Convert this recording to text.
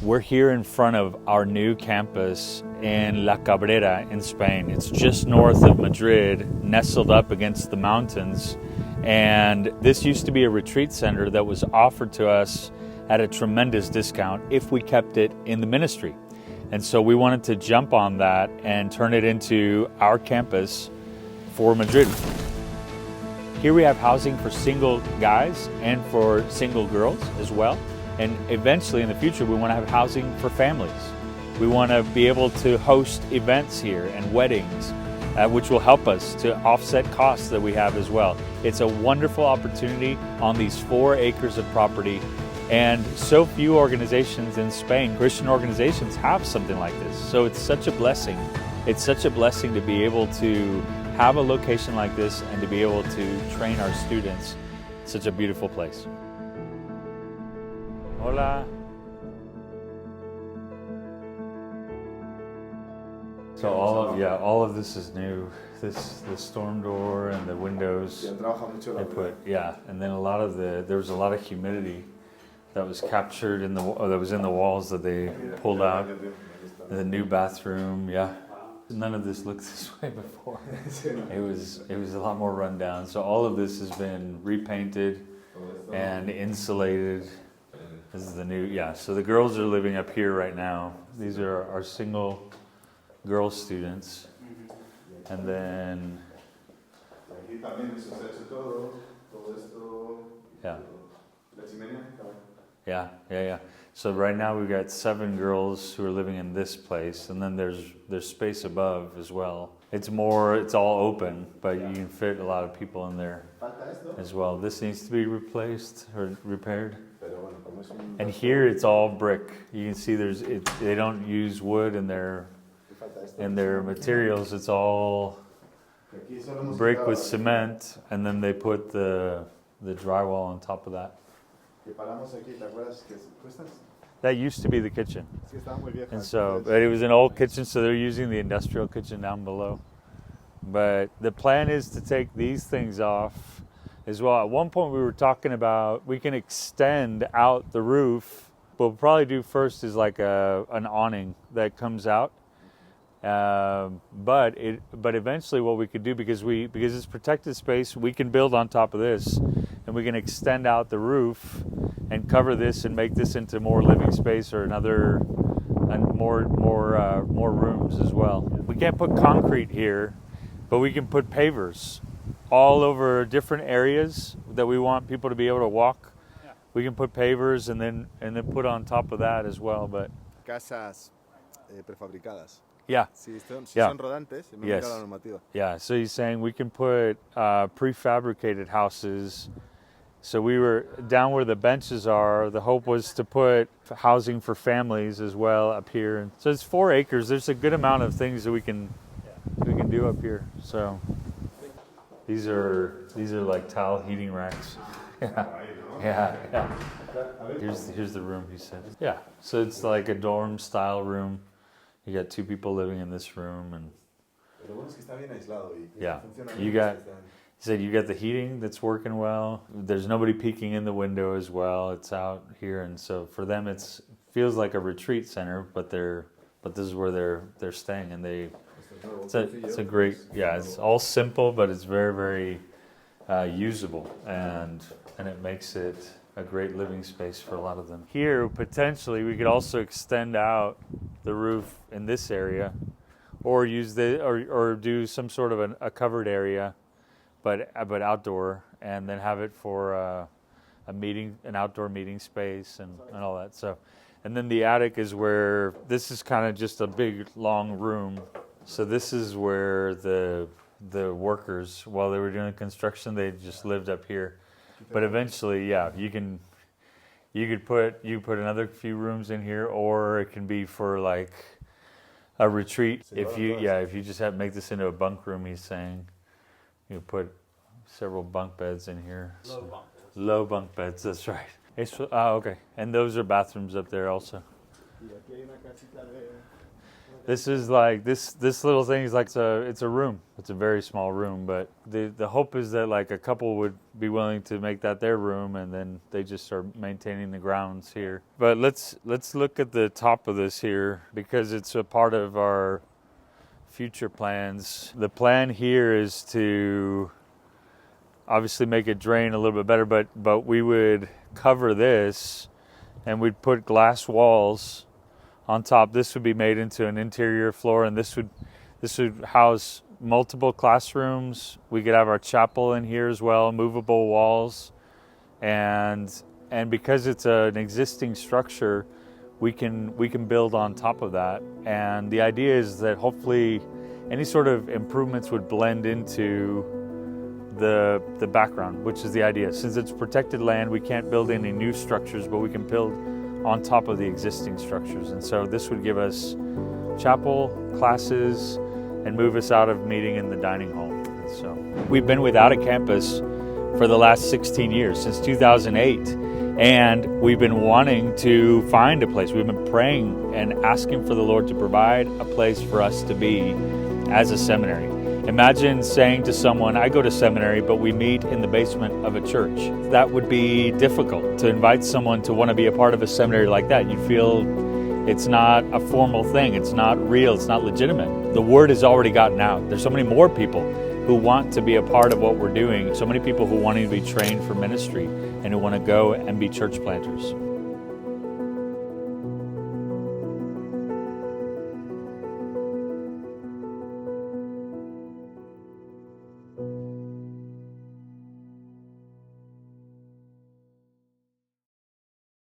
We're here in front of our new campus in La Cabrera in Spain. It's just north of Madrid, nestled up against the mountains. And this used to be a retreat center that was offered to us at a tremendous discount if we kept it in the ministry. And so we wanted to jump on that and turn it into our campus for Madrid. Here we have housing for single guys and for single girls as well. And eventually in the future, we want to have housing for families. We want to be able to host events here and weddings, which will help us to offset costs that we have as well. It's a wonderful opportunity on these 4 acres of property. And so few organizations in Spain, Christian organizations, have something like this. So it's such a blessing. It's such a blessing to be able to have a location like this and to be able to train our students. It's such a beautiful place. Hola. So all of this is new. The storm door and the windows. They put, and then there was a lot of humidity that was captured that was in the walls that they pulled out. The new bathroom, None of this looked this way before. It was a lot more run down. So all of this has been repainted and insulated. This is the new, so the girls are living up here right now. These are our single girl students. And then, yeah. So right now we've got 7 girls who are living in this place, and then there's space above as well. It's all open, but you can fit a lot of people in there as well. This needs to be replaced or repaired. And here it's all brick. You can see they don't use wood in their materials. It's all brick with cement, and then they put the drywall on top of that. That used to be the kitchen. And so, but it was an old kitchen, so they're using the industrial kitchen down below. But the plan is to take these things off as well. At one point we were talking about we can extend out the roof. What we'll probably do first is like an awning that comes out. But eventually what we could do, because it's protected space, we can build on top of this, and we can extend out the roof and cover this and make this into more living space or more rooms as well. We can't put concrete here, but we can put pavers all over different areas that we want people to be able to walk. We can put pavers and then put on top of that as well. But casas prefabricadas. Si son rodantes, yes. La normativa. So he's saying we can put prefabricated houses. So we were down where the benches are. The hope was to put housing for families as well up here. And so it's 4 acres. There's a good amount of things that we can do up here. So these are like towel heating racks. Here's the room, he said. So it's like a dorm style room. You got 2 people living in this room, and he said you got the heating that's working well. There's nobody peeking in the window as well. It's out here, and so for them it feels like a retreat center, but this is where they're staying, and it's a great it's all simple, but it's very, very usable, and it makes it a great living space for a lot of them. Here, potentially, we could also extend out the roof in this area, or use or do some sort of a covered area, but outdoor, and then have it for an outdoor meeting space and all that. So, and then the attic is where this is kind of just a big long room. So this is where the workers, while they were doing the construction, they just lived up here. But eventually, you could put another few rooms in here, or it can be for like a retreat. If you just make this into a bunk room, he's saying, you put several bunk beds in here. Low bunk beds. That's right. Okay. And those are bathrooms up there also. This is like this little thing is like it's a room. It's a very small room, but the hope is that like a couple would be willing to make that their room, and then they just start maintaining the grounds here. But let's look at the top of this here, because it's a part of our future plans. The plan here is to obviously make it drain a little bit better, but we would cover this and we'd put glass walls on top. This would be made into an interior floor, and this would house multiple classrooms. We could have our chapel in here as well, movable walls, and because it's an existing structure, we can build on top of that. And the idea is that hopefully any sort of improvements would blend into the background, which is the idea. Since it's protected land, we can't build any new structures, but we can build on top of the existing structures. And so this would give us chapel, classes, and move us out of meeting in the dining hall. And so we've been without a campus for the last 16 years, since 2008. And we've been wanting to find a place. We've been praying and asking for the Lord to provide a place for us to be as a seminary. Imagine saying to someone, I go to seminary, but we meet in the basement of a church. That would be difficult to invite someone to want to be a part of a seminary like that. You feel it's not a formal thing. It's not real. It's not legitimate. The word has already gotten out. There's so many more people who want to be a part of what we're doing. So many people who want to be trained for ministry and who want to go and be church planters.